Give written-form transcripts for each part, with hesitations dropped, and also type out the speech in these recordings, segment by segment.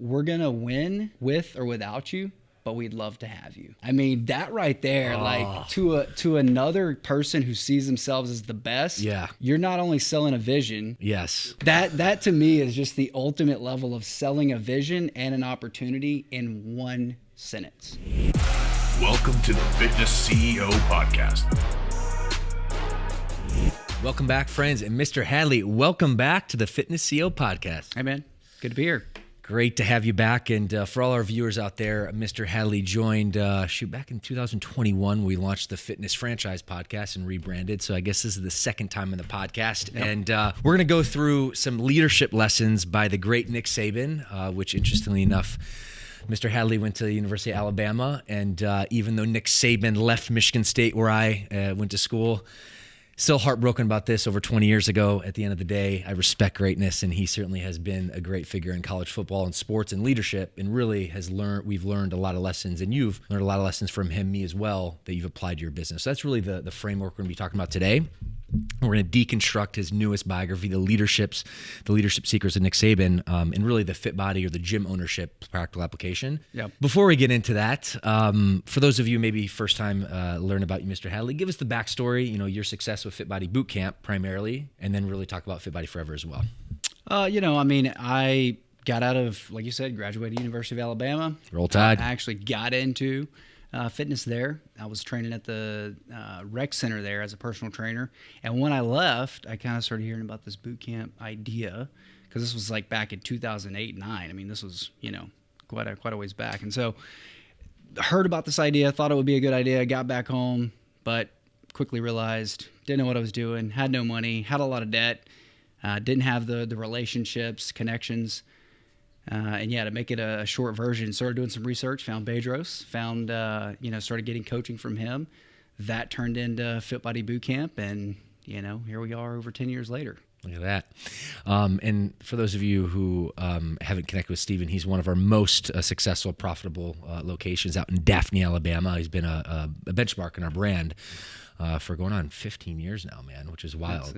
we're going to win with or without you, but we'd love to have you. I mean, that right there, like to another person who sees themselves as the best, you're not only selling a vision. Yes. That to me is just the ultimate level of selling a vision and an opportunity in one sentence. Welcome to the Fitness CEO Podcast. Welcome back, friends. And Mr. Hadley, welcome back to the Fitness CEO Podcast. Hey, man. Good to be here. Great to have you back. And for all our viewers out there, Mr. Hadley joined, back in 2021. We launched the Fitness Franchise Podcast and rebranded. So I guess this is the second time in the podcast. Yep. And we're going to go through some leadership lessons by the great Nick Saban, which interestingly enough, Mr. Hadley went to the University of Alabama. And even though Nick Saban left Michigan State, where I went to school, still heartbroken about this over 20 years ago. At the end of the day, I respect greatness, and he certainly has been a great figure in college football and sports and leadership, and really we've learned a lot of lessons, and you've learned a lot of lessons from him, me as well, that you've applied to your business. So that's really the framework we're going to be talking about today. We're going to deconstruct his newest biography, The Leadership Secrets of Nick Saban, and really the fit body or the gym ownership practical application. Yep. Before we get into that, for those of you maybe first time learn about you, Mr. Hadley, give us the backstory, your success with Fit Body Bootcamp primarily, and then really talk about Fit Body Forever as well. I got out of, like you said, graduated University of Alabama. Roll Tide. I actually got into fitness there. I was training at the rec center there as a personal trainer. And when I left, I kind of started hearing about this boot camp idea, because this was like back in 2008, 9. I mean, this was, quite a ways back. And so heard about this idea, thought it would be a good idea, got back home, but quickly realized, didn't know what I was doing, had no money, had a lot of debt, didn't have the relationships, connections. To make it a short version, started doing some research, found Bedros, started getting coaching from him. That turned into Fit Body Bootcamp, and, here we are over 10 years later. Look at that. And for those of you who haven't connected with Steven, he's one of our most successful, profitable locations out in Daphne, Alabama. He's been a benchmark in our brand for going on 15 years now, man, which is wild.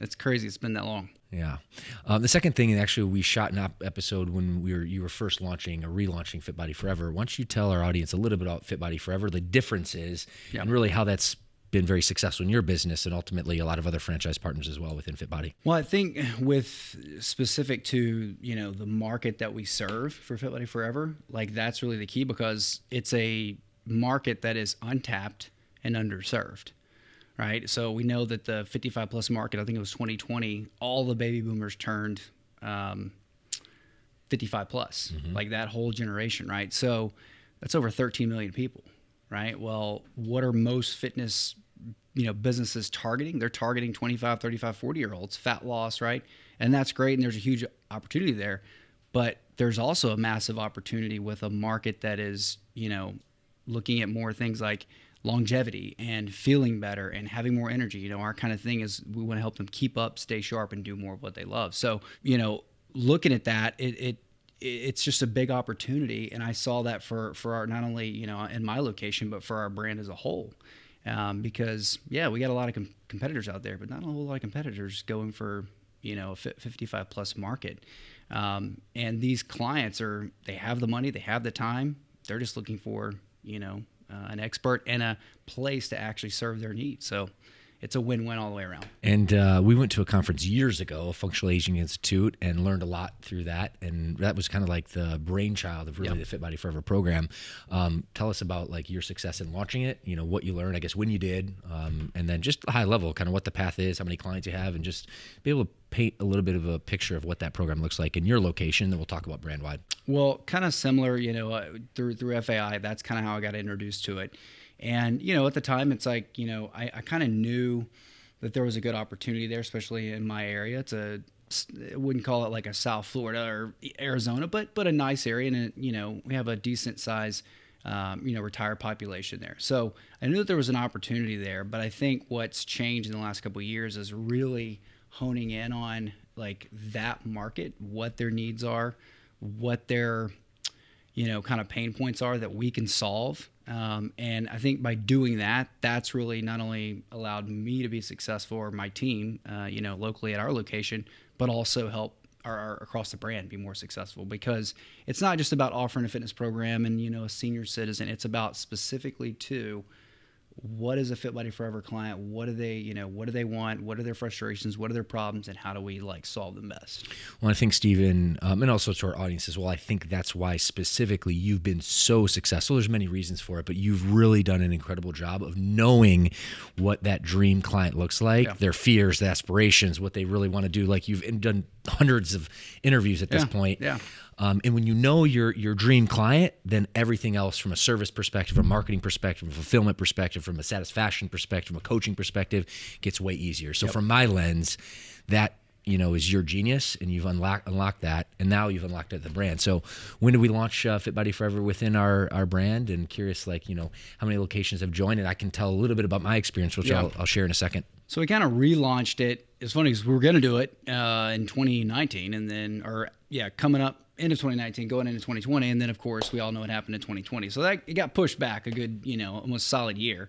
It's crazy. It's been that long. Yeah. The second thing, and actually we shot an episode when you were first relaunching Fit Body Forever. Why don't you tell our audience a little bit about Fit Body Forever, the differences, and really how that's been very successful in your business and ultimately a lot of other franchise partners as well within Fit Body. Well, I think with specific to, the market that we serve for Fit Body Forever, like that's really the key, because it's a market that is untapped and underserved. Right. So we know that the 55 plus market, I think it was 2020, all the baby boomers turned 55 plus, like that whole generation. Right. So that's over 13 million people. Right. Well, what are most fitness, businesses targeting? They're targeting 25, 35, 40-year-olds, fat loss. Right. And that's great. And there's a huge opportunity there. But there's also a massive opportunity with a market that is, looking at more things like longevity and feeling better and having more energy. Our kind of thing is we want to help them keep up, stay sharp, and do more of what they love. So, looking at that, it's just a big opportunity. And I saw that for our, not only, in my location, but for our brand as a whole. Because we got a lot of competitors out there, but not a whole lot of competitors going for, a 55 plus market. And these clients they have the money, they have the time. They're just looking for, an expert and a place to actually serve their needs. So it's a win-win all the way around. And we went to a conference years ago, a Functional Aging Institute, and learned a lot through that. And that was kind of like the brainchild of really the Fit Body Forever program. Tell us about like your success in launching it, what you learned, I guess, when you did, and then just high level, kind of what the path is, how many clients you have, and just be able to paint a little bit of a picture of what that program looks like in your location. Then we'll talk about brand wide. Well, kind of similar, through FAI, that's kind of how I got introduced to it. And, at the time, it's like, I kind of knew that there was a good opportunity there, especially in my area. I wouldn't call it like a South Florida or Arizona, but a nice area. And, we have a decent size, retired population there. So I knew that there was an opportunity there. But I think what's changed in the last couple of years is really honing in on like that market, what their needs are, what their, kind of pain points are that we can solve. And I think by doing that, that's really not only allowed me to be successful or my team, locally at our location, but also help across the brand be more successful, because it's not just about offering a fitness program and, a senior citizen. It's about specifically to what is a Fit Body Forever client? What do they, what do they want? What are their frustrations? What are their problems? And how do we solve them best? Well, I think, Steven, and also to our audience as well, I think that's why specifically you've been so successful. There's many reasons for it, but you've really done an incredible job of knowing what that dream client looks like, their fears, their aspirations, what they really want to do. Like, you've done hundreds of interviews at this point. Yeah. And when you know your dream client, then everything else from a service perspective, from a marketing perspective, from a fulfillment perspective, from a satisfaction perspective, from a coaching perspective, gets way easier. So from my lens, that is your genius, and you've unlocked that, and now you've unlocked it at the brand. So when did we launch Fit Body Forever within our brand? And curious, how many locations have joined? And I can tell a little bit about my experience, which I'll share in a second. So we kind of relaunched it. It's funny because we were going to do it in 2019, and then, coming up into 2019, going into 2020, and then of course we all know what happened in 2020. So it got pushed back a good, almost solid year.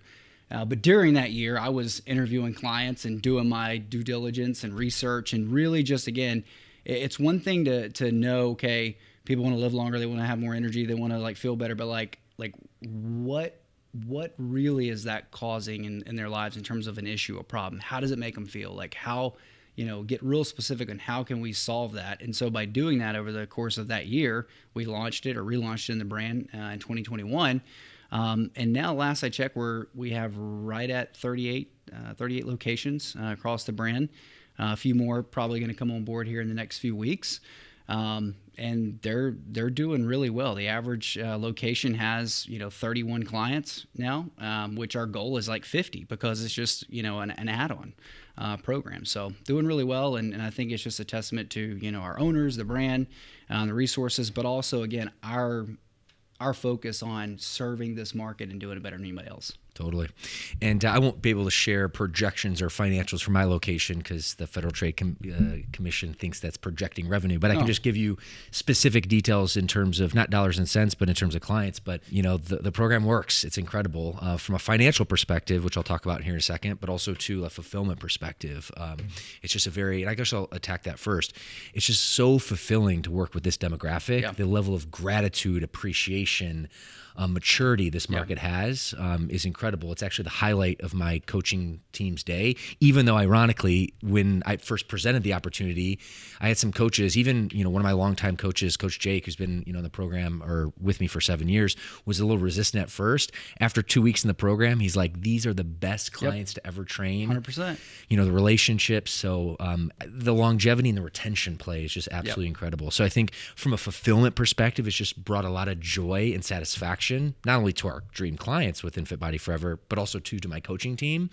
But during that year, I was interviewing clients and doing my due diligence and research, and really just, again, it's one thing to know, okay, people want to live longer, they want to have more energy, they want to feel better, but what really is that causing in their lives in terms of an issue, a problem? How does it make them feel? How, get real specific on how can we solve that? And so by doing that over the course of that year, we launched it or relaunched it in the brand in 2021. And now, last I checked, we have right at 38 locations across the brand. A few more probably going to come on board here in the next few weeks. And they're doing really well. The average location has 31 clients now, which our goal is 50, because it's just an add-on program. So doing really well, and I think it's just a testament to our owners, the brand, the resources, but also, again, our focus on serving this market and doing it better than anybody else. Totally. And I won't be able to share projections or financials for my location because the Federal Trade Commission thinks that's projecting revenue. But I can just give you specific details in terms of not dollars and cents, but in terms of clients. But, the program works. It's incredible from a financial perspective, which I'll talk about here in a second, but also to a fulfillment perspective. It's just and I guess I'll attack that first. It's just so fulfilling to work with this demographic. Yeah. The level of gratitude, appreciation, maturity this market has is incredible. It's actually the highlight of my coaching team's day, even though ironically, when I first presented the opportunity, I had some coaches, even, one of my longtime coaches, Coach Jake, who's been, in the program or with me for 7 years, was a little resistant at first. After 2 weeks in the program, he's like, these are the best clients to ever train. 100%. The relationships. So the longevity and the retention play is just absolutely incredible. So I think from a fulfillment perspective, it's just brought a lot of joy and satisfaction, not only to our dream clients within Fit Body Forever, but also to my coaching team.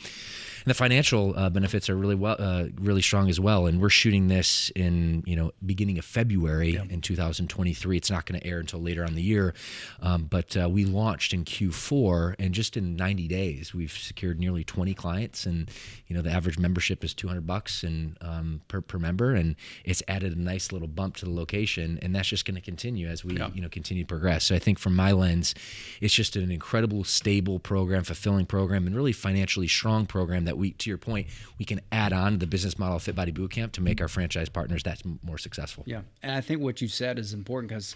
And the financial benefits are really strong as well. And we're shooting this in, beginning of February in 2023. It's not going to air until later on the year. But we launched in Q4, and just in 90 days, we've secured nearly 20 clients. And, the average membership is $200 and per member. And it's added a nice little bump to the location. And that's just going to continue as we, continue to progress. So I think from my lens, it's just an incredible, stable program, fulfilling program, and really financially strong program that we, to your point, we can add on to the business model of Fit Body Bootcamp to make our franchise partners that more successful. Yeah, and I think what you said is important because,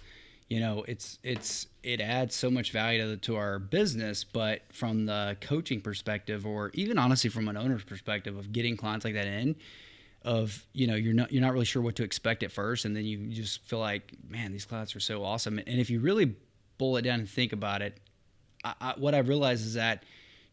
it adds so much value to our business, but from the coaching perspective, or even honestly from an owner's perspective of getting clients like that in, of you're not really sure what to expect at first, and then you just feel like, man, these clients are so awesome. And if you really boil it down and think about it, what I've realized is that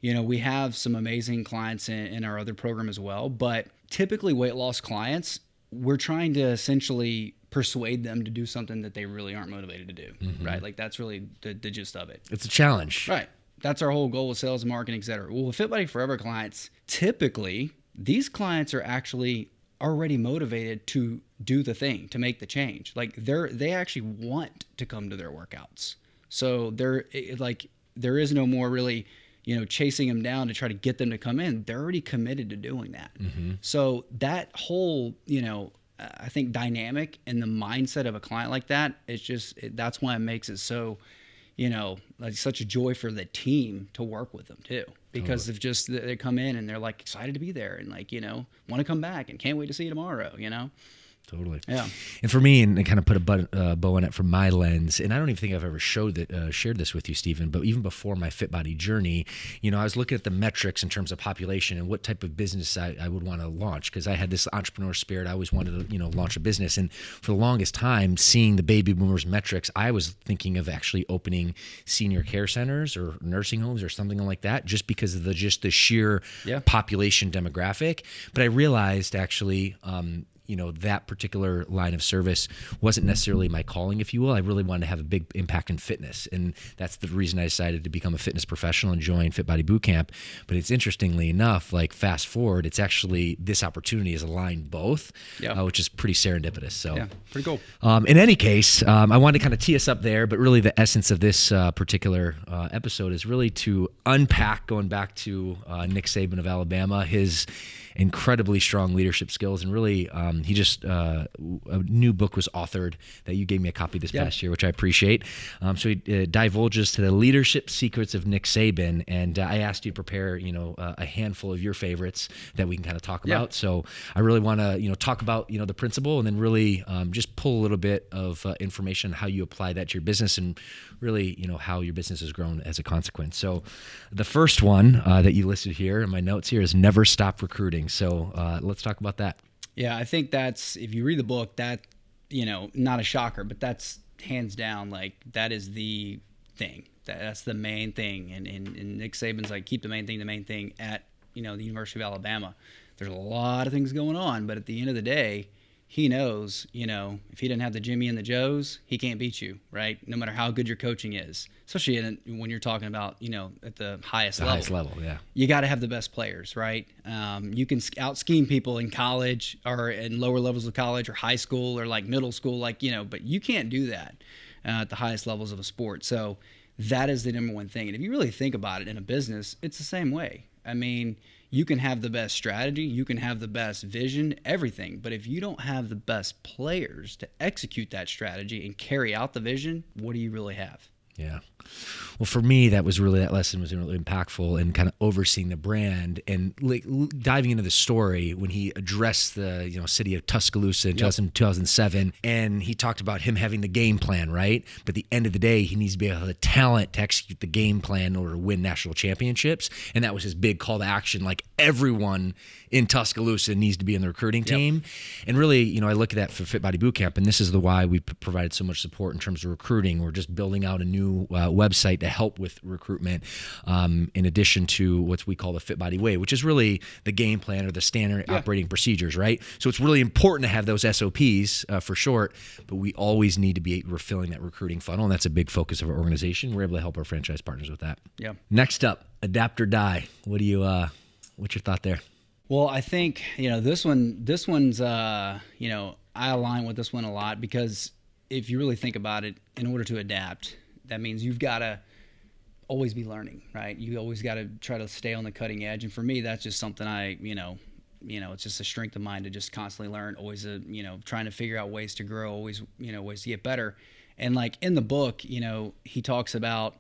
we have some amazing clients in our other program as well, but typically weight loss clients, we're trying to essentially persuade them to do something that they really aren't motivated to do, right? That's really the gist of it. It's a challenge, right? That's our whole goal with sales and marketing, et cetera. Well, with Fit Body Forever clients, typically these clients are actually already motivated to do the thing, to make the change. They actually want to come to their workouts. So there is no more really, chasing them down to try to get them to come in. They're already committed to doing that. So that whole, I think dynamic and the mindset of a client like that, it's just, that's why it makes it so, such a joy for the team to work with them too. Because of just, they come in and they're excited to be there and want to come back and can't wait to see you tomorrow, Totally. Yeah. And for me, and kind of put a bow on it from my lens, and I don't even think I've ever shared this with you, Steven, but even before my Fit Body journey, I was looking at the metrics in terms of population and what type of business I would want to launch, because I had this entrepreneur spirit. I always wanted to, launch a business. And for the longest time, seeing the baby boomers metrics, I was thinking of actually opening senior care centers or nursing homes or something like that, just because of the sheer population demographic. But I realized actually, that particular line of service wasn't necessarily my calling, if you will. I really wanted to have a big impact in fitness. And that's the reason I decided to become a fitness professional and join Fit Body Bootcamp. But it's interestingly enough, like fast forward, it's actually this opportunity is aligned both, which is pretty serendipitous. So yeah, pretty cool. In any case, I wanted to kind of tee us up there, but really the essence of this particular episode is really to unpack, going back to Nick Saban of Alabama, his incredibly strong leadership skills, and really he just a new book was authored that you gave me a copy this past year, which I appreciate. So he divulges to the leadership secrets of Nick Saban, and I asked you to prepare a handful of your favorites that we can kind of talk about. So I really want to talk about the principle, and then really just pull a little bit of information on how you apply that to your business, and really how your business has grown as a consequence. So the first one that you listed here in my notes here is never stop recruiting. So let's talk about that. Yeah, I think that's, if you read the book, that, not a shocker, but that's hands down, like, that is the thing. That's the main thing. And Nick Saban's like, keep the main thing at, the University of Alabama. There's a lot of things going on, but at the end of the day, he knows, if he didn't have the Jimmy and the Joes, he can't beat you, right? No matter how good your coaching is, especially when you're talking about, at the highest level. Highest level, yeah. You got to have the best players, right? You can out-scheme people in college or in lower levels of college or high school or like middle school, but you can't do that at the highest levels of a sport. So that is the number one thing. And if you really think about it in a business, it's the same way. I mean, you can have the best strategy, you can have the best vision, everything. But if you don't have the best players to execute that strategy and carry out the vision, what do you really have? Yeah. Well, for me, that lesson was really impactful, and kind of overseeing the brand and like diving into the story when he addressed the city of Tuscaloosa in 2007, and he talked about him having the game plan, right? But at the end of the day, he needs to be able to have the talent to execute the game plan in order to win national championships, and that was his big call to action. Like, everyone in Tuscaloosa needs to be in the recruiting team, and really, I look at that for Fit Body Bootcamp, and this is why we provided so much support in terms of recruiting. We're just building out a new website to help with recruitment, in addition to what we call the Fit Body Way, which is really the game plan or the standard operating procedures, right? So it's really important to have those SOPs for short, but we always need to be refilling that recruiting funnel, and that's a big focus of our organization. We're able to help our franchise partners with that. Yeah. Next up, adapt or die. What's your thought there? Well, I think, this one's, I align with this one a lot, because if you really think about it, in order to adapt, that means you've got to always be learning, right? You always got to try to stay on the cutting edge. And for me, that's just something it's just a strength of mine to just constantly learn, always, trying to figure out ways to grow, always, ways to get better. And like in the book, he talks about,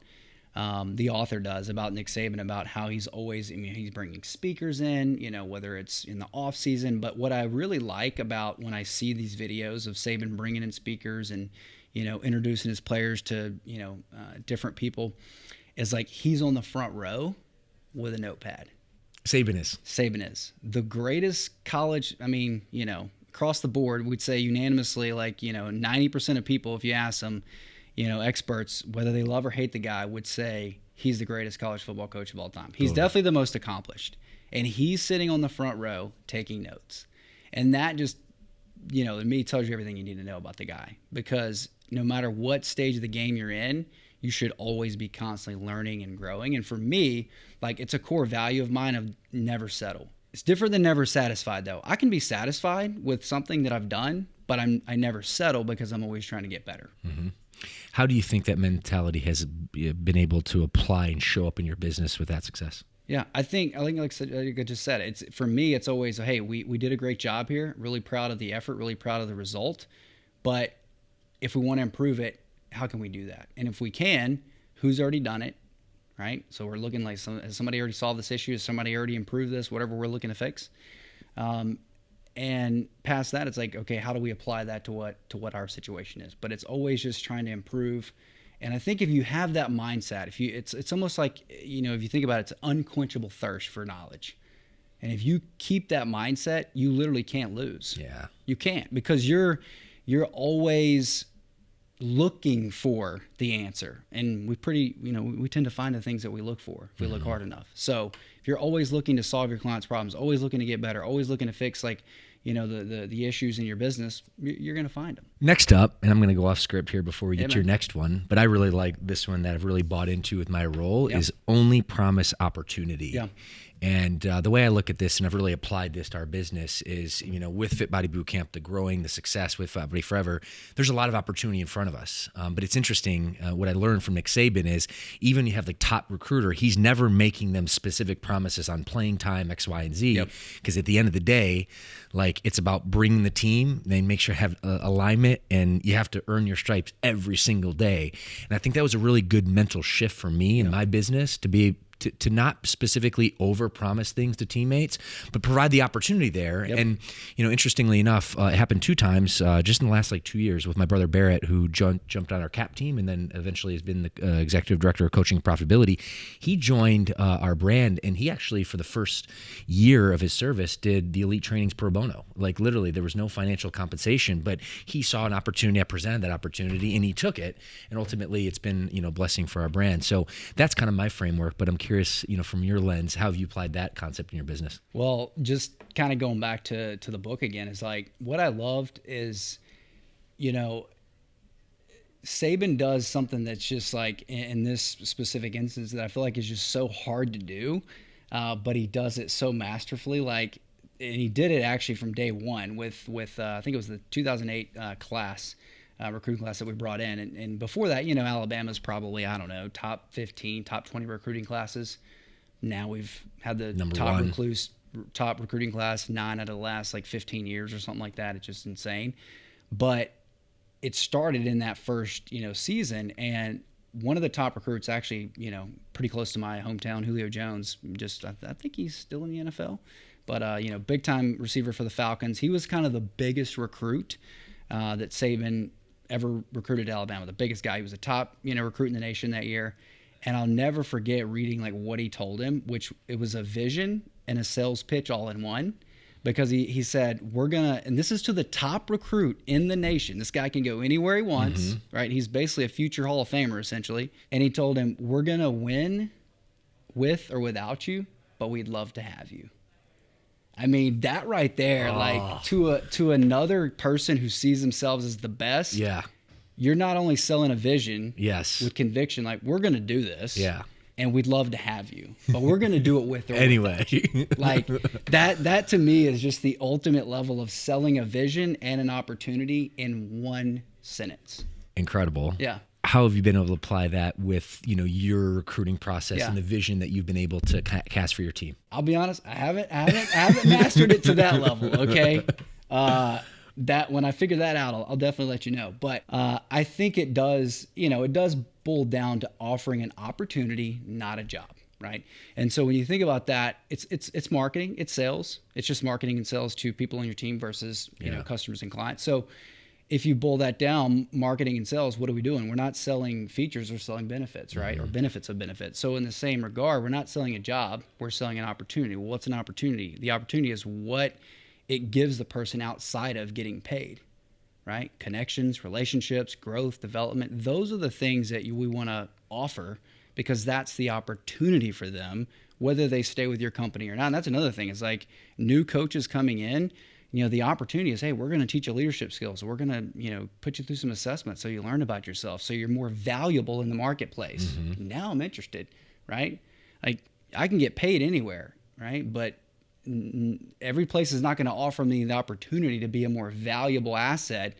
the author does, about Nick Saban, about how he's always, he's bringing speakers in, whether it's in the off season. But what I really like about when I see these videos of Saban bringing in speakers and, introducing his players to, different people, is like he's on the front row with a notepad. Saban is the greatest college. Across the board, we'd say unanimously, 90% of people, if you ask them, experts, whether they love or hate the guy, would say he's the greatest college football coach of all time. He's definitely the most accomplished. And he's sitting on the front row taking notes. And that just, to me, tells you everything you need to know about the guy. Because no matter what stage of the game you're in, you should always be constantly learning and growing. And for me, it's a core value of mine of never settle. It's different than never satisfied, though. I can be satisfied with something that I've done, but I never settle, because I'm always trying to get better. Mm-hmm. How do you think that mentality has been able to apply and show up in your business with that success? Yeah, I think like I just said, for me, it's always, hey, we did a great job here. Really proud of the effort, really proud of the result. But if we want to improve it, how can we do that? And if we can, who's already done it, right? So we're looking has somebody already solved this issue? Has somebody already improved this, whatever we're looking to fix? And And past that, it's like, okay, how do we apply that to what our situation is? But it's always just trying to improve. And I think if you have that mindset, it's almost like, you know, if you think about it, it's an unquenchable thirst for knowledge. And if you keep that mindset, you literally can't lose. Yeah. You can't, because you're always looking for the answer. And we tend to find the things that we look for if we look hard enough. So if you're always looking to solve your clients' problems, always looking to get better, always looking to fix, like, you know, the issues in your business, you're going to find them. Next up, and I'm going to go off script here before we get to your next one, but I really like this one that I've really bought into with my role is only promise opportunity. Yeah. And the way I look at this, and I've really applied this to our business, is, you know, with Fit Body Bootcamp, the growing, the success with Fit Body Forever, there's a lot of opportunity in front of us. But it's interesting, what I learned from Nick Saban is, even you have the top recruiter, he's never making them specific promises on playing time, X, Y, and Z. Because at the end of the day, like, it's about bringing the team, then make sure you have alignment, and you have to earn your stripes every single day. And I think that was a really good mental shift for me in my business, to be to not specifically overpromise things to teammates, but provide the opportunity there. And, you know, interestingly enough, it happened 2 times just in the last 2 years with my brother Barrett, who jumped on our CAP team and then eventually has been the executive director of coaching and profitability. He joined our brand, and he actually, for the first year of his service, did the elite trainings pro bono. Like, literally, there was no financial compensation, but he saw an opportunity. I presented that opportunity, and he took it. And ultimately, it's been, you know, blessing for our brand. So that's kind of my framework, but I'm curious, you know, from your lens, how have you applied that concept in your business? Well, just kind of going back to the book again, is like, what I loved is, you know, Saban does something that's just like, in this specific instance, that I feel like is just so hard to do, but he does it so masterfully. Like, and he did it actually from day one with I think it was the 2008 class. Recruiting class that we brought in. And before that, you know, Alabama's probably, I don't know, top 15, top 20 recruiting classes. Now we've had the top recruiting class 9 out of the last 15 years or something like that. It's just insane. But it started in that first, you know, season. And one of the top recruits, actually, you know, pretty close to my hometown, Julio Jones, I think he's still in the NFL. But, you know, big time receiver for the Falcons. He was kind of the biggest recruit that Saban ever recruited at Alabama, the biggest guy. He was a top, you know, recruit in the nation that year. And I'll never forget reading what he told him, which it was a vision and a sales pitch all in one, because he said, and this is to the top recruit in the nation. This guy can go anywhere he wants, right? He's basically a future Hall of Famer, essentially. And he told him, we're going to win with or without you, but we'd love to have you. I mean, that right there, to another person who sees themselves as the best, you're not only selling a vision with conviction, like, we're going to do this, and we'd love to have you, but we're going to do it with or anyway. Like, that to me is just the ultimate level of selling a vision and an opportunity in one sentence. Incredible. Yeah. How have you been able to apply that with, you know, your recruiting process and the vision that you've been able to cast for your team? I'll be honest, I haven't mastered it to that level. Okay. That when I figure that out, I'll definitely let you know. But I think it does boil down to offering an opportunity, not a job. Right. And so when you think about that, it's marketing, it's sales. It's just marketing and sales to people on your team versus, you know, customers and clients. So if you boil that down, marketing and sales, what are we doing? We're not selling features, we're selling benefits, right? Or benefits of benefits. So in the same regard, we're not selling a job, we're selling an opportunity. Well, what's an opportunity? The opportunity is what it gives the person outside of getting paid, right? Connections, relationships, growth, development. Those are the things that we want to offer, because that's the opportunity for them, whether they stay with your company or not. And that's another thing. It's like new coaches coming in, you know, the opportunity is, hey, we're going to teach you leadership skills. We're going to, you know, put you through some assessments so you learn about yourself, so you're more valuable in the marketplace. Now I'm interested, right? Like, I can get paid anywhere, right? But every place is not going to offer me the opportunity to be a more valuable asset,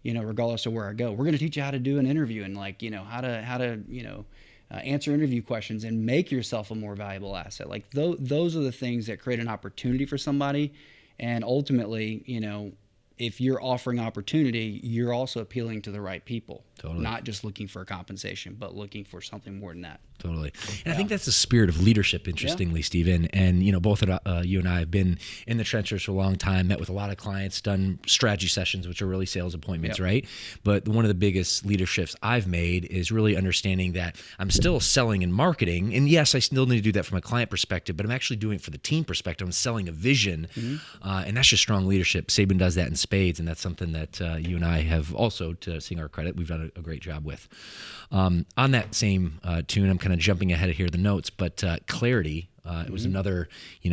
you know, regardless of where I go. We're going to teach you how to do an interview and, like, you know, how to you know, answer interview questions and make yourself a more valuable asset. Like, those are the things that create an opportunity for somebody. And ultimately, you know, if you're offering opportunity, you're also appealing to the right people, Totally. Not just looking for compensation, but looking for something more than that. Totally. And I think that's the spirit of leadership, interestingly, Steven. And, both you and I have been in the trenches for a long time, met with a lot of clients, done strategy sessions, which are really sales appointments, right? But one of the biggest leaderships I've made is really understanding that I'm still selling and marketing. And yes, I still need to do that from a client perspective, but I'm actually doing it for the team perspective. I'm selling a vision. And that's just strong leadership. Saban does that in spades. And that's something that you and I have also, to sing our credit, we've done a great job with. On that same tune, I'm kind of jumping ahead of here the notes, but clarity. It was another,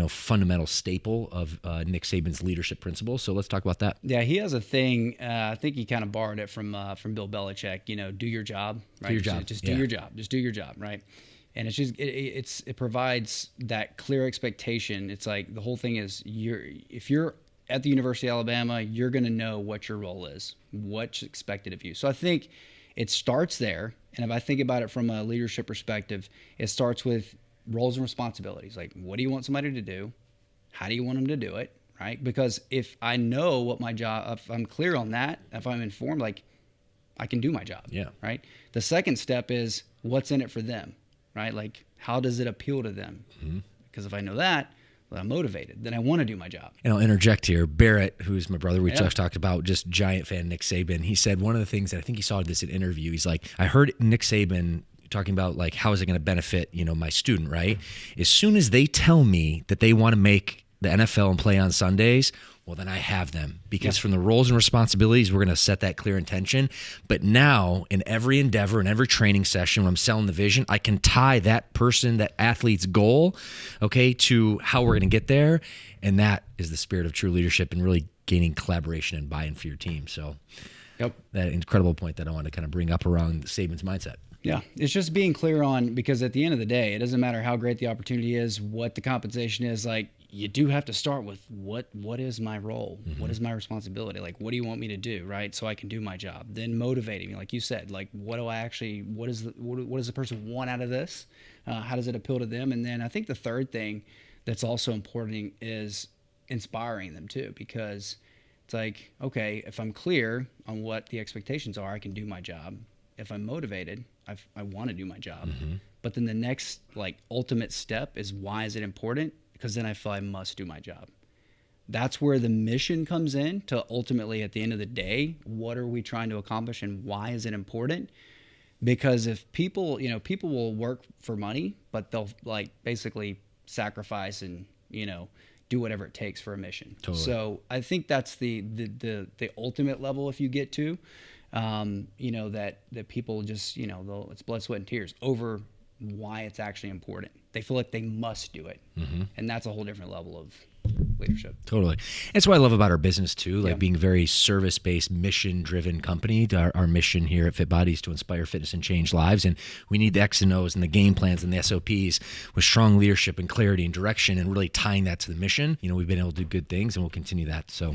fundamental staple of Nick Saban's leadership principles. So let's talk about that. Yeah, he has a thing. I think he kind of borrowed it from Bill Belichick. Do your job, right? Do your job. Just do your job. Just do your job, right? And it's just it provides that clear expectation. It's like the whole thing is if you're at the University of Alabama, you're going to know what your role is, what's expected of you. So I think it starts there. And if I think about it from a leadership perspective, it starts with roles and responsibilities. Like, what do you want somebody to do? How do you want them to do it? Right? Because if I know what my job, if I'm clear on that, if I'm informed, like, I can do my job. Yeah. Right. The second step is what's in it for them, right? Like, how does it appeal to them? Because if I know that, well, I'm motivated, then I want to do my job. And I'll interject here. Barrett, who's my brother, we just talked about, just giant fan of Nick Saban. He said one of the things that I think he saw this in an interview. He's like, I heard Nick Saban talking about, like, how is it going to benefit, my student, right? As soon as they tell me that they want to make the NFL and play on Sundays, well, then I have them, because from the roles and responsibilities, we're going to set that clear intention. But now in every endeavor, in every training session, when I'm selling the vision, I can tie that person, that athlete's goal, to how we're going to get there. And that is the spirit of true leadership and really gaining collaboration and buy-in for your team. So that incredible point that I want to kind of bring up around Saban's mindset. Yeah, it's just being clear on, because at the end of the day, it doesn't matter how great the opportunity is, what the compensation is. Like, you do have to start with what is my role? What is my responsibility? Like, what do you want me to do, right? So I can do my job. Then motivating me, like you said, like, what does the person want out of this? How does it appeal to them? And then I think the third thing that's also important is inspiring them too, because it's like, okay, if I'm clear on what the expectations are, I can do my job. If I'm motivated, I want to do my job. But then the next, like, ultimate step is, why is it important? Because then I feel I must do my job. That's where the mission comes in, to ultimately, at the end of the day, what are we trying to accomplish and why is it important? Because if people will work for money, but they'll, like, basically sacrifice and, do whatever it takes for a mission. Totally. So I think that's the ultimate level, if you get to, that people just, it's blood, sweat, and tears over why it's actually important. They feel like they must do it. And that's a whole different level of leadership. Totally. That's what I love about our business too, like being a very service-based, mission-driven company. Our mission here at FitBody is to inspire fitness and change lives. And we need the X and O's and the game plans and the SOPs with strong leadership and clarity and direction, and really tying that to the mission. We've been able to do good things, and we'll continue that. So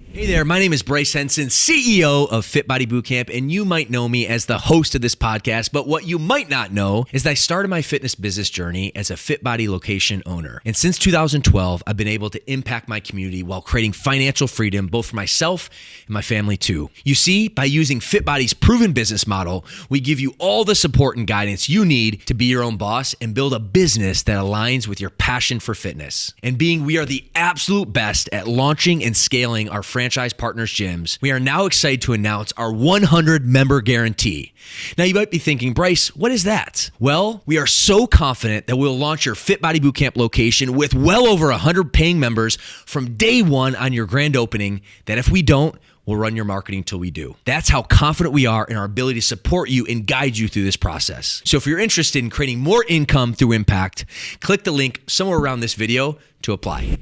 hey there, my name is Bryce Henson, CEO of FitBody Bootcamp, and you might know me as the host of this podcast, but what you might not know is that I started my fitness business journey as a FitBody location owner. And since 2012, I've been able to impact my community while creating financial freedom, both for myself and my family too. You see, by using FitBody's proven business model, we give you all the support and guidance you need to be your own boss and build a business that aligns with your passion for fitness. And being we are the absolute best at launching and scaling our franchise partners gyms, we are now excited to announce our 100 member guarantee. Now you might be thinking, Bryce, what is that? Well, we are so confident that we'll launch your FitBody Bootcamp location with well over 100 paying members from day one on your grand opening, that if we don't, we'll run your marketing till we do. That's how confident we are in our ability to support you and guide you through this process. So if you're interested in creating more income through impact, click the link somewhere around this video to apply.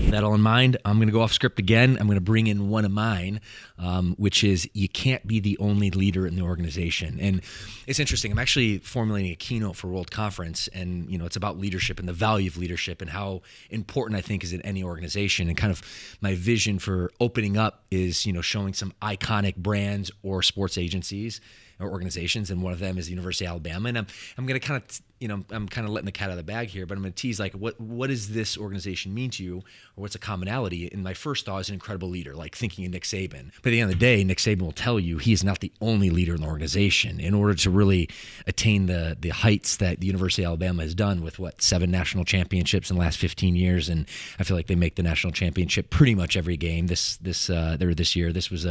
That all in mind, I'm going to go off script again. I'm going to bring in one of mine, which is, you can't be the only leader in the organization. And it's interesting. I'm actually formulating a keynote for World Conference, and it's about leadership and the value of leadership and how important I think is in any organization. And kind of my vision for opening up is, showing some iconic brands or sports agencies organizations, and one of them is the University of Alabama. And I'm going to kind of, I'm kind of letting the cat out of the bag here, but I'm going to tease, like, what does this organization mean to you, or what's a commonality? And my first thought is an incredible leader, like thinking of Nick Saban. But at the end of the day, Nick Saban will tell you he is not the only leader in the organization. In order to really attain the heights that the University of Alabama has done with 7 national championships in the last 15 years, and I feel like they make the national championship pretty much every game. This year, this was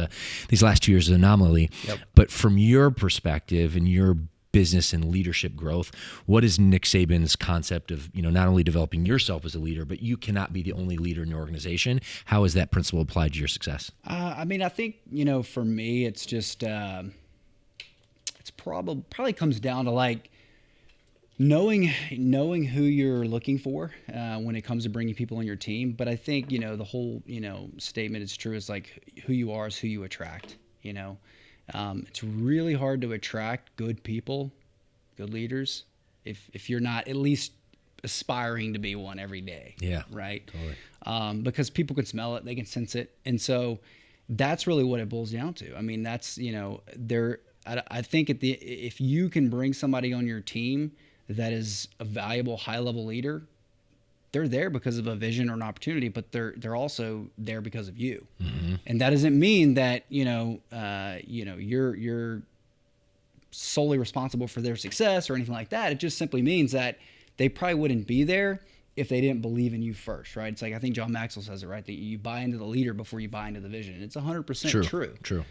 these last 2 years an anomaly. Yep. But from your perspective and your business and leadership growth, what is Nick Saban's concept of, not only developing yourself as a leader, but you cannot be the only leader in your organization? How is that principle applied to your success? I think, for me, it's just, it's probably comes down to like knowing who you're looking for when it comes to bringing people on your team. But I think, the whole, statement is true. It's like who you are is who you attract, It's really hard to attract good people, good leaders, if you're not at least aspiring to be one every day. Yeah. Right. Totally. Because people can smell it, they can sense it. And so that's really what it boils down to. I mean, that's, I think if you can bring somebody on your team that is a valuable high-level leader, they're there because of a vision or an opportunity, but they're also there because of you. Mm-hmm. And that doesn't mean that you're solely responsible for their success or anything like that. It just simply means that they probably wouldn't be there if they didn't believe in you first, right? It's like, I think John Maxwell says it right, that you buy into the leader before you buy into the vision. It's 100% true. True.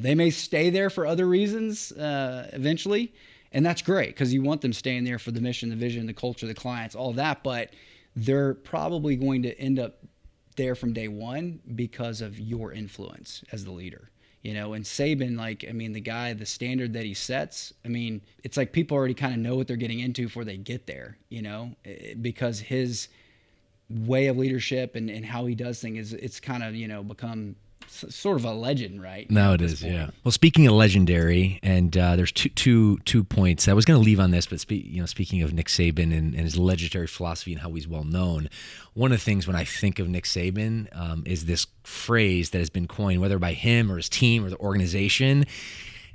They may stay there for other reasons eventually. And that's great because you want them staying there for the mission, the vision, the culture, the clients, all of that. But they're probably going to end up there from day one because of your influence as the leader. And Saban, the standard that he sets, it's like people already kind of know what they're getting into before they get there, because his way of leadership and how he does things it's kind of, become sort of a legend, right? No, it is. Yeah. Well, speaking of legendary, and there's two points I was going to leave on this, but speaking of Nick Saban and his legendary philosophy and how he's well known, one of the things when I think of Nick Saban is this phrase that has been coined, whether by him or his team or the organization,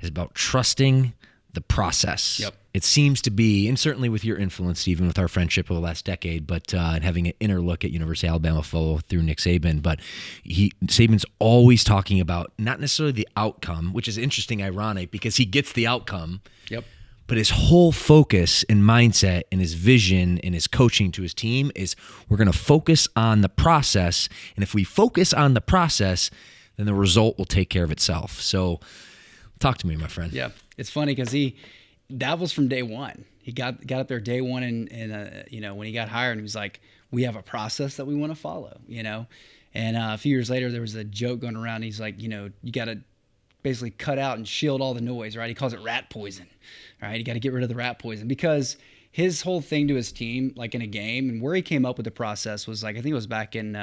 is about trusting the process. Yep. It seems to be, and certainly with your influence, Steven, with our friendship over the last decade, but and having an inner look at University of Alabama follow through Nick Saban, but Saban's always talking about not necessarily the outcome, which is interesting, ironic, because he gets the outcome. Yep. But his whole focus and mindset and his vision and his coaching to his team is we're going to focus on the process, and if we focus on the process, then the result will take care of itself. So talk to me, my friend. Yeah, it's funny because that was from day one. He got up there day one, and when he got hired, and he was like, "We have a process that we want to follow," And a few years later, there was a joke going around. He's like, you got to basically cut out and shield all the noise, right? He calls it rat poison, right? You got to get rid of the rat poison because his whole thing to his team, like in a game, and where he came up with the process was like, I think it was back in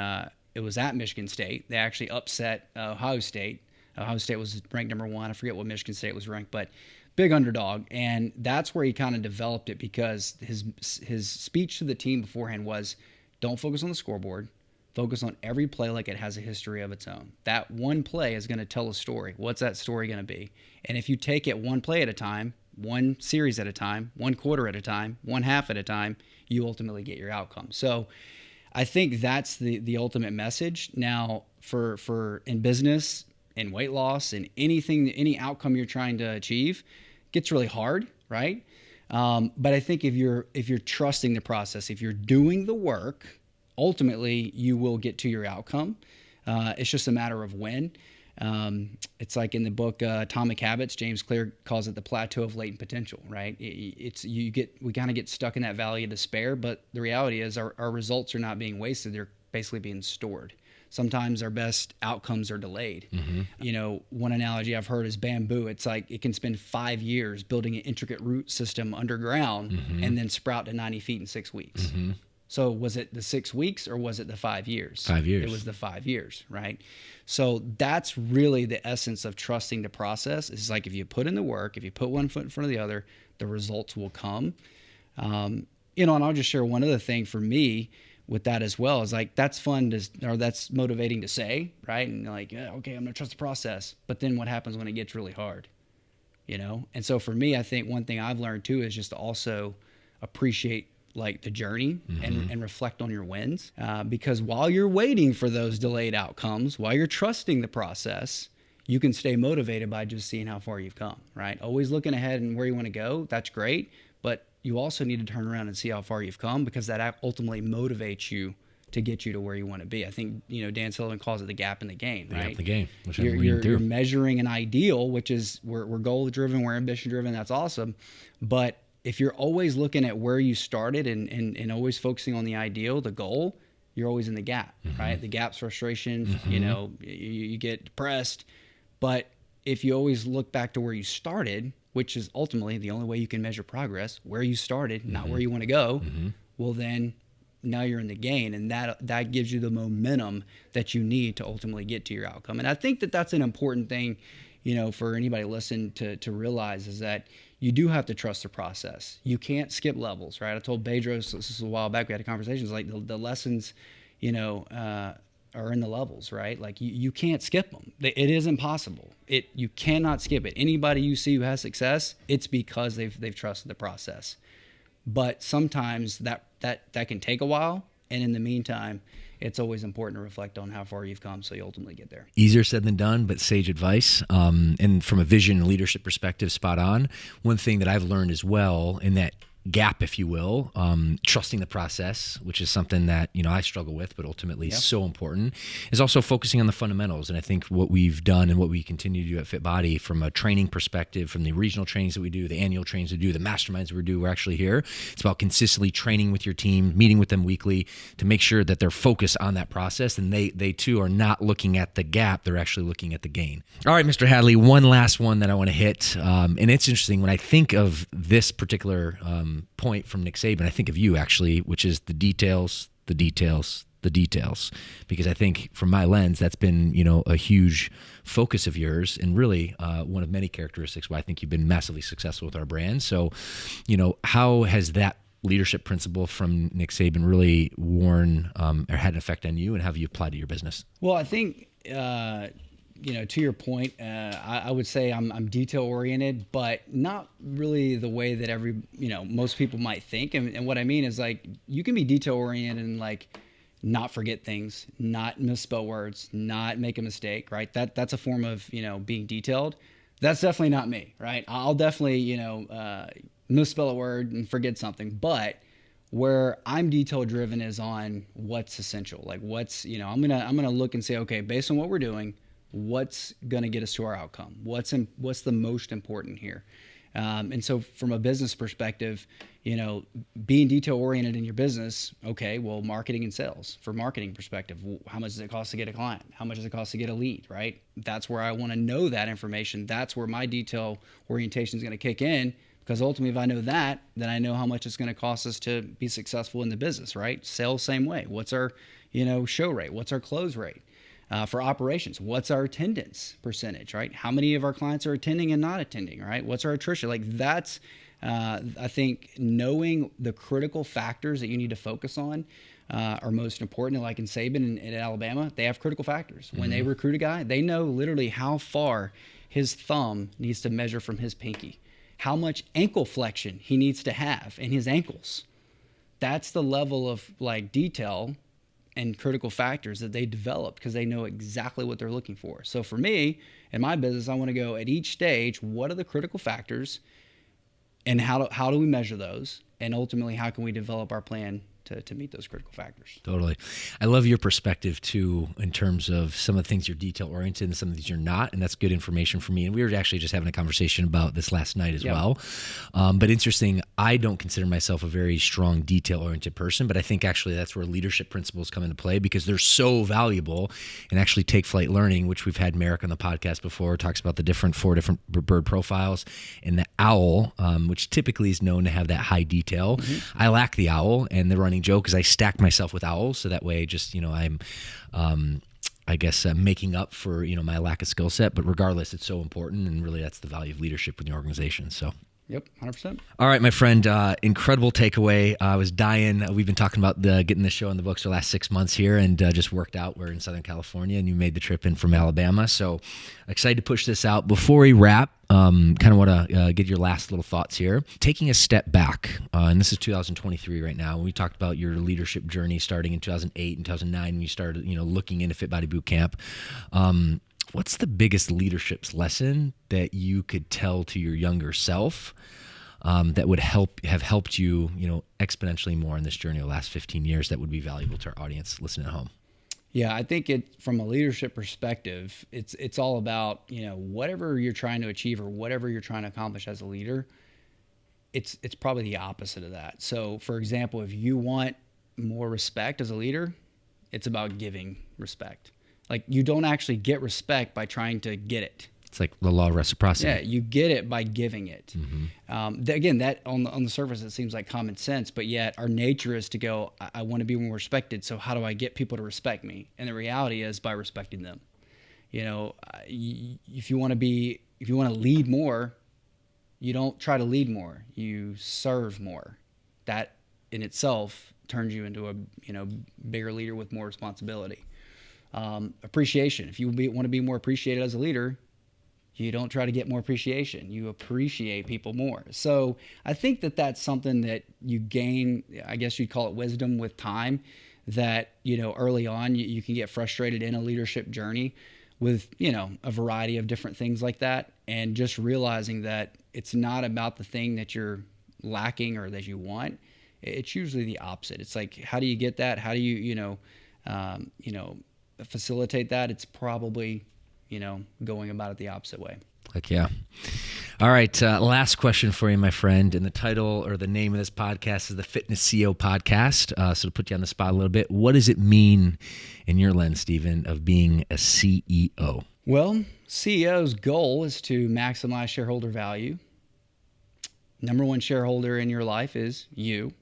it was at Michigan State. They actually upset Ohio State. Ohio State was ranked number 1. I forget what Michigan State was ranked, but big underdog. And that's where he kind of developed it because his speech to the team beforehand was, don't focus on the scoreboard. Focus on every play like it has a history of its own. That one play is going to tell a story. What's that story going to be? And if you take it one play at a time, one series at a time, one quarter at a time, one half at a time, you ultimately get your outcome. So I think that's the ultimate message. Now, for in business, in weight loss, in any outcome you're trying to achieve, it gets really hard, right? But I think if you're trusting the process, if you're doing the work, ultimately you will get to your outcome. It's just a matter of when. It's like in the book Atomic Habits, James Clear calls it the plateau of latent potential, right? We kind of get stuck in that valley of despair, but the reality is our results are not being wasted. They're basically being stored. Sometimes our best outcomes are delayed. Mm-hmm. One analogy I've heard is bamboo. It's like it can spend 5 years building an intricate root system underground mm-hmm. and then sprout to 90 feet in 6 weeks. Mm-hmm. So was it the 6 weeks or was it the 5 years? 5 years. It was the 5 years, right? So that's really the essence of trusting the process. It's like if you put in the work, if you put one foot in front of the other, the results will come. And I'll just share one other thing for me. with that as well is like, that's fun or that's motivating to say, right? And like, yeah, okay, I'm gonna trust the process. But then what happens when it gets really hard, you know? And so for me, I think one thing I've learned too is just to also appreciate like the journey and reflect on your wins. Because while you're waiting for those delayed outcomes, while you're trusting the process, you can stay motivated by just seeing how far you've come, right? Always looking ahead and where you want to go. That's great. But you also need to turn around and see how far you've come, because that ultimately motivates you to get you to where you want to be. I think, you know, Dan Sullivan calls it the gap in the gain, right? The gap in the gain, which you're measuring an ideal, which is we're goal driven, we're ambition driven. That's awesome. But if you're always looking at where you started and always focusing on the ideal, the goal, you're always in the gap, right? The gap's frustration, you know, you get depressed. But if you always look back to where you started, which is ultimately the only way you can measure progress, where you started, not where you want to go, well, then now you're in the gain, and that gives you the momentum that you need to ultimately get to your outcome. And I think that that's an important thing, you know, for anybody listening to realize, is that you do have to trust the process. You can't skip levels, right? I told Bedros, this is a while back, we had a conversation, it's like the lessons, you know, are in the levels, right? Like you can't skip them. It is impossible. You cannot skip it. Anybody you see who has success, it's because they've trusted the process. But sometimes that can take a while, and in the meantime, it's always important to reflect on how far you've come so you ultimately get there. Easier said than done, but sage advice. And from a vision and leadership perspective, spot on. One thing that I've learned as well in that gap, if you will, trusting the process, which is something that, you know, I struggle with, but ultimately is so important, is also focusing on the fundamentals. And I think what we've done and what we continue to do at FitBody from a training perspective, from the regional trainings that we do, the annual trainings we do, the masterminds we do, we're actually here. It's about consistently training with your team, meeting with them weekly to make sure that they're focused on that process, and they too are not looking at the gap, they're actually looking at the gain. All right, Mr. Hadley, one last one that I want to hit. And it's interesting when I think of this particular point from Nick Saban, I think of you actually, which is the details, the details, the details. Because I think from my lens, that's been, you know, a huge focus of yours, and really one of many characteristics why I think you've been massively successful with our brand. So, you know, how has that leadership principle from Nick Saban really worn or had an effect on you, and how have you applied to your business? Well, I think you know, to your point, I would say I'm detail oriented, but not really the way that most people might think. And what I mean is, like, you can be detail oriented and like not forget things, not misspell words, not make a mistake, right? That's a form of, you know, being detailed. That's definitely not me, right? I'll definitely, you know, misspell a word and forget something, but where I'm detail driven is on what's essential. Like what's, you know, I'm gonna look and say, okay, based on what we're doing, what's going to get us to our outcome? What's the most important here? And so from a business perspective, you know, being detail oriented in your business, okay, well, marketing and sales, for marketing perspective, how much does it cost to get a client? How much does it cost to get a lead, right? That's where I want to know that information. That's where my detail orientation is going to kick in, because ultimately if I know that, then I know how much it's going to cost us to be successful in the business, right? Sales, same way. What's our, you know, show rate? What's our close rate? For operations, what's our attendance percentage, right? How many of our clients are attending and not attending, right? What's our attrition? Like that's, I think knowing the critical factors that you need to focus on are most important. Like in Saban in Alabama, they have critical factors. When they recruit a guy, they know literally how far his thumb needs to measure from his pinky, how much ankle flexion he needs to have in his ankles. That's the level of like detail and critical factors that they develop, because they know exactly what they're looking for. So for me, in my business, I want to go at each stage, what are the critical factors and how do we measure those? And ultimately, how can we develop our plan to meet those critical factors? Totally. I love your perspective too, in terms of some of the things you're detail oriented and some of these you're not. And that's good information for me. And we were actually just having a conversation about this last night as well. But interesting, I don't consider myself a very strong detail oriented person, but I think actually that's where leadership principles come into play, because they're so valuable. And actually Take Flight Learning, which we've had Merrick on the podcast before, talks about the four different bird profiles, and the owl, which typically is known to have that high detail. I lack the owl, and the running joke is I stack myself with owls, so that way just, you know, I'm I guess making up for, you know, my lack of skill set. But regardless, it's so important, and really that's the value of leadership in the organization. So Yep, 100%. All right, my friend, incredible takeaway. I was dying. We've been talking about getting the show in the books for the last 6 months here, and just worked out. We're in Southern California, and you made the trip in from Alabama. So excited to push this out. Before we wrap, kind of want to get your last little thoughts here. Taking a step back, and this is 2023 right now. We talked about your leadership journey starting in 2008 and 2009 when you started, looking into Fit Body Boot Camp. What's the biggest leadership lesson that you could tell to your younger self that would have helped you, exponentially more in this journey of the last 15 years that would be valuable to our audience listening at home? Yeah, I think from a leadership perspective, it's all about, whatever you're trying to achieve or whatever you're trying to accomplish as a leader, it's probably the opposite of that. So, for example, if you want more respect as a leader, it's about giving respect. Like, you don't actually get respect by trying to get it. It's like the law of reciprocity. Yeah, you get it by giving it. Mm-hmm. Again, that on the surface, it seems like common sense, but yet our nature is to go, I want to be more respected, so how do I get people to respect me? And the reality is by respecting them. If you want to lead more, you don't try to lead more. You serve more. That in itself turns you into a bigger leader with more responsibility. Appreciation. If you want to be more appreciated as a leader, you don't try to get more appreciation. You appreciate people more. So I think that's something that you gain, I guess you'd call it wisdom with time, that, early on you can get frustrated in a leadership journey with, a variety of different things like that. And just realizing that it's not about the thing that you're lacking or that you want. It's usually the opposite. It's like, how do you get that? How do you, facilitate that? It's probably, going about it the opposite way. Heck yeah. All right. Last question for you, my friend. And the title or the name of this podcast is the Fitness CEO Podcast. So to put you on the spot a little bit, what does it mean in your lens, Steven, of being a CEO? Well, CEO's goal is to maximize shareholder value. Number one shareholder in your life is you.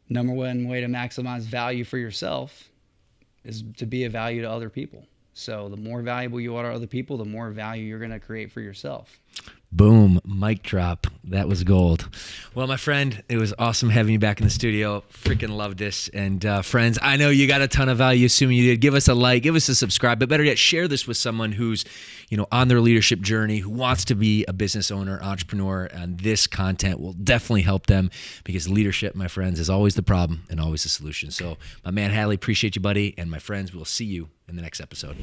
Number one way to maximize value for yourself is to be a value to other people. So the more valuable you are to other people, the more value you're going to create for yourself. Boom. Mic drop. That was gold. Well, my friend, it was awesome having you back in the studio. Freaking loved this. And friends, I know you got a ton of value, assuming you did. Give us a like, give us a subscribe, but better yet, share this with someone who's, on their leadership journey, who wants to be a business owner, entrepreneur, and this content will definitely help them, because leadership, my friends, is always the problem and always the solution. So my man, Hadley, appreciate you, buddy. And my friends, we'll see you in the next episode.